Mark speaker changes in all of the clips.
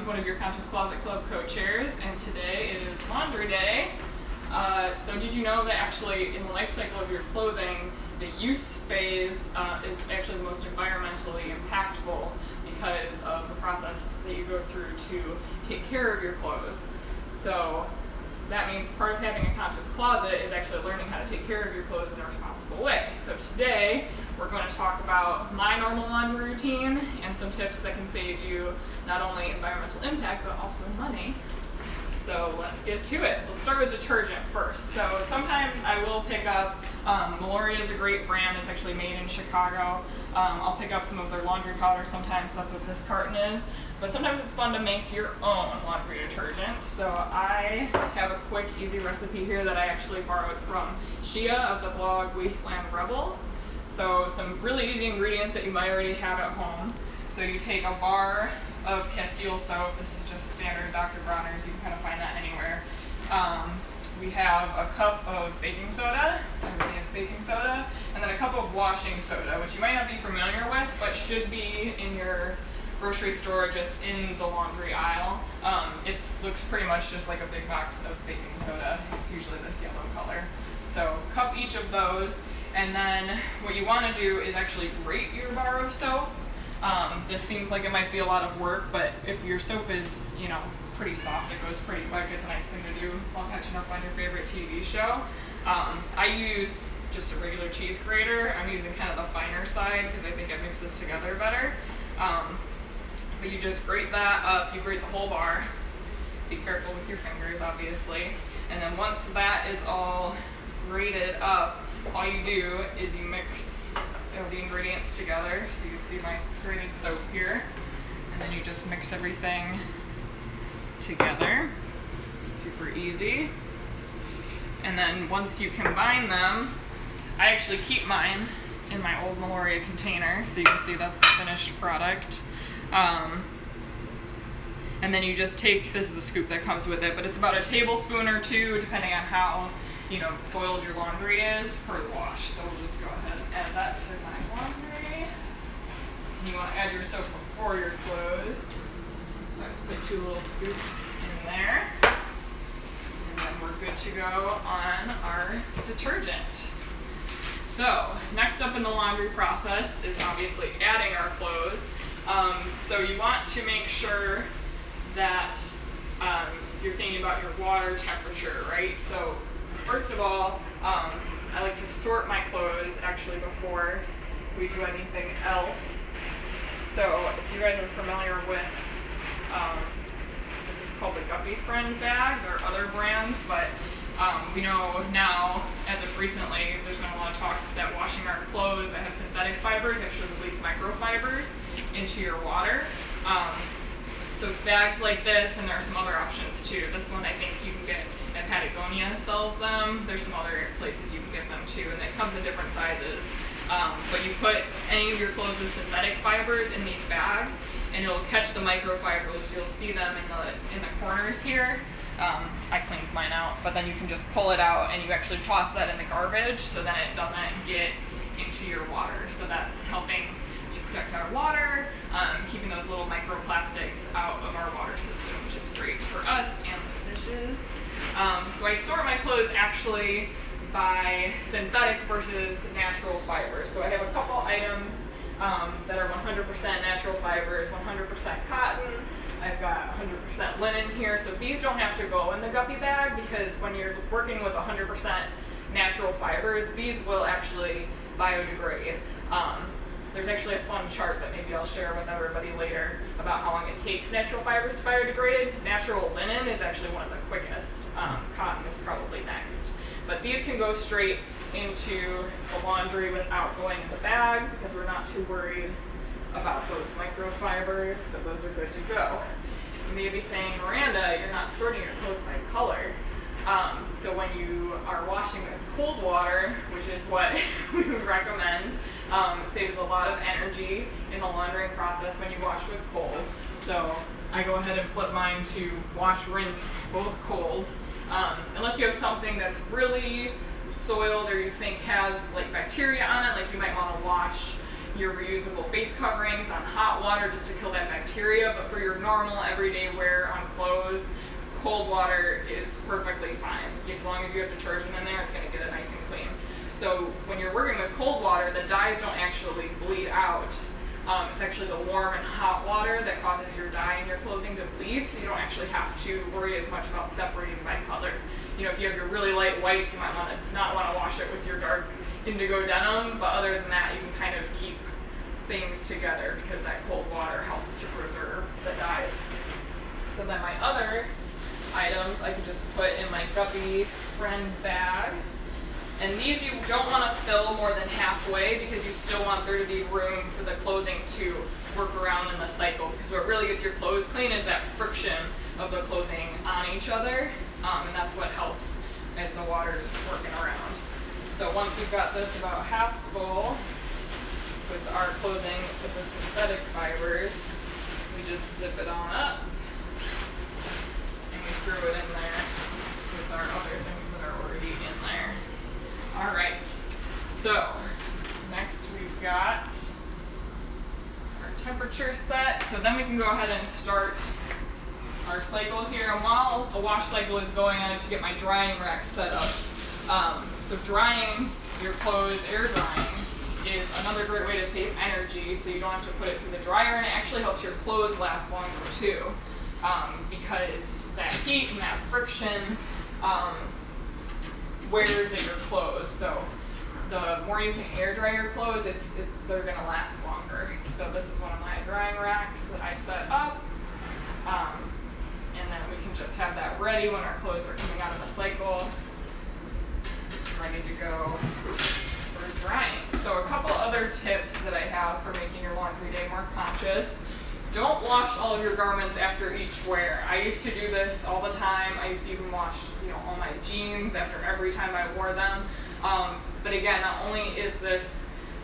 Speaker 1: one of your Conscious Closet Club co-chairs, and today it is laundry day. So did you know that actually in the life cycle of your clothing, the use phase is actually the most environmentally impactful because of the process that you go through to take care of your clothes. So that means part of having a conscious closet is actually learning how to take care of your clothes in a responsible way. So today we're going to talk about my normal laundry routine and some tips that can save you not only environmental impact but also money. So let's get to it. Let's start with detergent first. So sometimes I will pick up, Meloria is a great brand, it's actually made in Chicago. I'll pick up some of their laundry powder sometimes, that's what this carton is. But sometimes it's fun to make your own laundry detergent. So I have a quick, easy recipe here that I actually borrowed from Shia of the blog Wasteland Rebel. So some really easy ingredients that you might already have at home. So you take a bar of Castile soap. This is just standard Dr. Bronner's. You can kind of find that anywhere. We have a cup of baking soda. Everybody has baking soda. And then a cup of washing soda, which you might not be familiar with, but should be in your grocery store, just in the laundry aisle. It looks pretty much just like a big box of baking soda. It's usually this yellow color. So cup each of those. And then what you want to do is actually grate your bar of soap. This seems like it might be a lot of work, but if your soap is, pretty soft, it goes pretty quick. It's a nice thing to do while catching up on your favorite TV show. I use just a regular cheese grater. I'm using kind of the finer side because I think it mixes together better. But you just grate that up. You grate the whole bar. Be careful with your fingers, obviously. And then once that is all grated up, all you do is you mix the ingredients together. So you can see my grated soap here. And then you just mix everything together. Super easy. And then once you combine them, I actually keep mine in my old Meloria container. So you can see that's the finished product. And then you just take, this is the scoop that comes with it, but it's about a tablespoon or two, depending on how soiled your laundry is per wash. So we'll just go ahead and add that to my laundry. And you want to add your soap before your clothes. So I just put 2 little scoops in there. And then we're good to go on our detergent. So next up in the laundry process is obviously adding our clothes. So you want to make sure that you're thinking about your water temperature, right? So first of all, I like to sort my clothes actually before we do anything else. So if you guys are familiar with, this is called the Guppy Friend bag. There are other brands, but we know now, as of recently, there's been a lot of talk that washing our clothes that have synthetic fibers actually release microfibers into your water. So bags like this, and there are some other options too. This one I think you can get at Patagonia sells them. There's some other places you can get them too, and it comes in different sizes. But you put any of your clothes with synthetic fibers in these bags, and it'll catch the microfibers. You'll see them in the corners here. I cleaned mine out, but then you can just pull it out and you actually toss that in the garbage so then it doesn't get into your water. So that's helping to protect our water, keeping those little microplastics out of our water system, which is great for us and the fishes. So I sort my clothes actually by synthetic versus natural fibers. So I have a couple items that are 100% natural fibers, 100% cotton. I've got 100% linen here, so these don't have to go in the guppy bag because when you're working with 100% natural fibers, these will actually biodegrade. There's actually a fun chart that maybe I'll share with everybody later about how long it takes natural fibers to biodegrade. Natural linen is actually one of the quickest. Cotton is probably next. But these can go straight into the laundry without going in the bag because we're not too worried about those microfibers, so those are good to go. You may be saying, Miranda, you're not sorting your clothes by color. So when you are washing with cold water, which is what we would recommend, it saves a lot of energy in the laundering process when you wash with cold. So I go ahead and flip mine to wash, rinse, both cold. Unless you have something that's really soiled or you think has like bacteria on it, like you might want to wash your reusable face coverings on hot water just to kill that bacteria, but for your normal everyday wear on clothes, cold water is perfectly fine. As long as you have detergent in there, it's going to get it nice and clean. So when you're working with cold water, the dyes don't actually bleed out. It's actually the warm and hot water that causes your dye in your clothing to bleed, so you don't actually have to worry as much about separating by color. You know, if you have your really light whites, you might not want to wash it with your dark indigo denim, but other than that, you can kind of keep things together because that cold water helps to preserve the dyes. So then my other items I can just put in my Guppy Friend bag. And these you don't want to fill more than halfway because you still want there to be room for the clothing to work around in the cycle, because what really gets your clothes clean is that friction of the clothing on each other, and that's what helps as the water's working around. So once we've got this about half full with our clothing with the synthetic fibers, we just zip it on up and we throw it in there with our other things that are already in there. All right, so next we've got our temperature set. So then we can go ahead and start our cycle here. And while a wash cycle is going, I like to get my drying rack set up. So drying your clothes, air drying, is another great way to save energy, so you don't have to put it through the dryer, and it actually helps your clothes last longer too, because that heat and that friction wears at your clothes. So the more you can air dry your clothes, they're gonna last longer. So this is one of my drying racks that I set up, and then we can just have that ready when our clothes are coming out of the cycle, ready to go for drying. So a couple other tips that I have for making your laundry day more conscious. Don't wash all of your garments after each wear. I used to do this all the time. I used to even wash, all my jeans after every time I wore them. But again, not only is this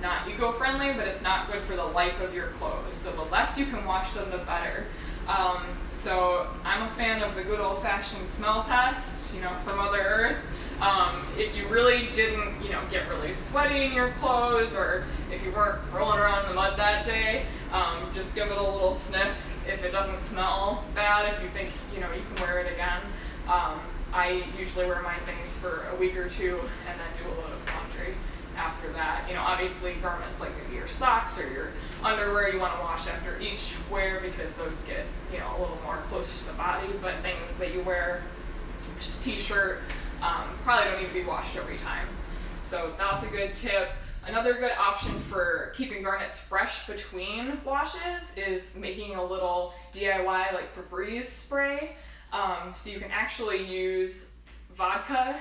Speaker 1: not eco-friendly, but it's not good for the life of your clothes. So the less you can wash them, the better. So I'm a fan of the good old-fashioned smell test, from Mother Earth. If you really didn't, get really sweaty in your clothes, or if you weren't rolling around in the mud that day, just give it a little sniff. If it doesn't smell bad, if you think, you can wear it again. I usually wear my things for a week or two and then do a load of laundry after that. Obviously garments like maybe your socks or your underwear you want to wash after each wear because those get, a little more close to the body, but things that you wear, just t-shirt, probably don't need to be washed every time. So that's a good tip. Another good option for keeping garments fresh between washes is making a little DIY like Febreze spray. So you can actually use vodka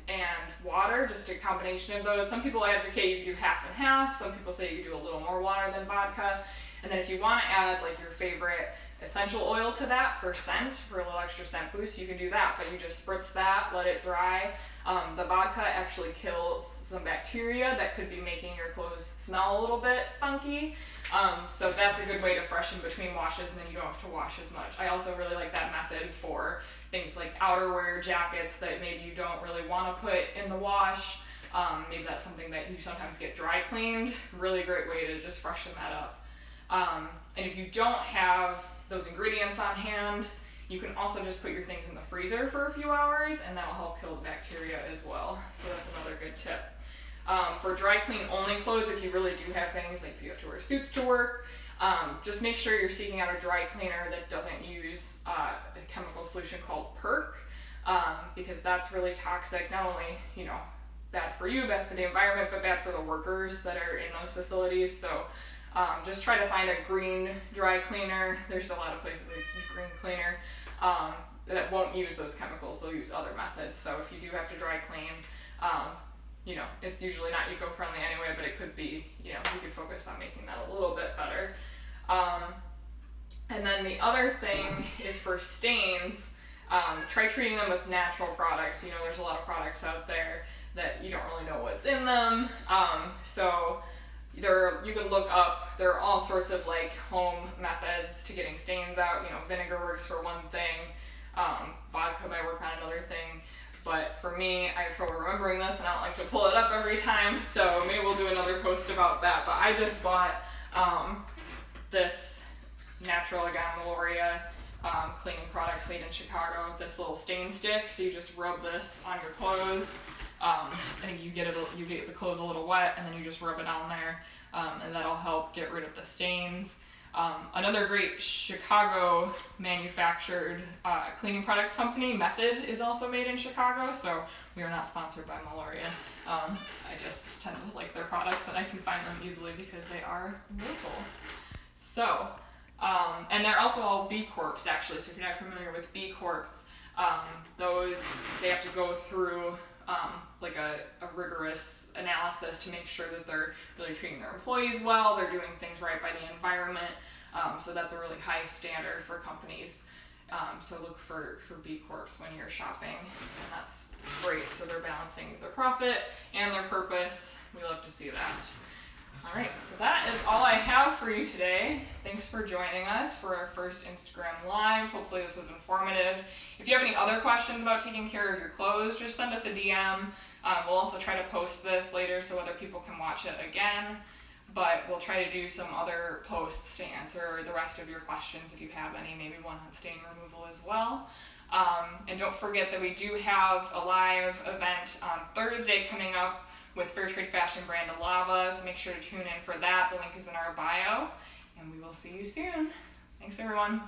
Speaker 1: and water, just a combination of those. Some people advocate you do half and half. Some people say you do a little more water than vodka. And then if you want to add like your favorite essential oil to that for scent, for a little extra scent boost, you can do that, but you just spritz that, let it dry. The vodka actually kills some bacteria that could be making your clothes smell a little bit funky. So that's a good way to freshen between washes, and then you don't have to wash as much. I also really like that method for things like outerwear, jackets that maybe you don't really want to put in the wash. Maybe that's something that you sometimes get dry cleaned. Really great way to just freshen that up. And if you don't have those ingredients on hand, you can also just put your things in the freezer for a few hours, and that'll help kill the bacteria as well. So that's another good tip. For dry clean only clothes, if you really do have things, like if you have to wear suits to work, just make sure you're seeking out a dry cleaner that doesn't use a chemical solution called PERC, because that's really toxic, not only, bad for you, bad for the environment, but bad for the workers that are in those facilities. So just try to find a green dry cleaner. There's a lot of places that use green cleaner that won't use those chemicals. They'll use other methods. So if you do have to dry clean, it's usually not eco-friendly anyway, but it could be, you could focus on making that a little bit better. And then the other thing is for stains, try treating them with natural products. There's a lot of products out there that you don't really know what's in them. So you can look up, there are all sorts of like home methods to getting stains out. Vinegar works for one thing, vodka might work on another thing, But for me, I have trouble remembering this and I don't like to pull it up every time, so maybe we'll do another post about that. But I just bought this natural, again, Meloria cleaning products made in Chicago, this little stain stick. So you just rub this on your clothes. I think you get the clothes a little wet, and then you just rub it on there, and that'll help get rid of the stains. Another great Chicago manufactured cleaning products company, Method, is also made in Chicago, so we are not sponsored by Meloria. I just tend to like their products and I can find them easily because they are local. So, and they're also all B Corps actually, so if you're not familiar with B Corps, they have to go through like a rigorous analysis to make sure that they're really treating their employees well, they're doing things right by the environment. So that's a really high standard for companies. So look for B Corps when you're shopping, and that's great. So they're balancing their profit and their purpose. We love to see that. All right, so that is all I have for you today. Thanks for joining us for our first Instagram Live. Hopefully this was informative. If you have any other questions about taking care of your clothes, just send us a DM. We'll also try to post this later so other people can watch it again. But we'll try to do some other posts to answer the rest of your questions if you have any, maybe one on stain removal as well. And don't forget that we do have a live event on Thursday coming up with Fair Trade Fashion brand Alava, so make sure to tune in for that. The link is in our bio, and we will see you soon. Thanks, everyone.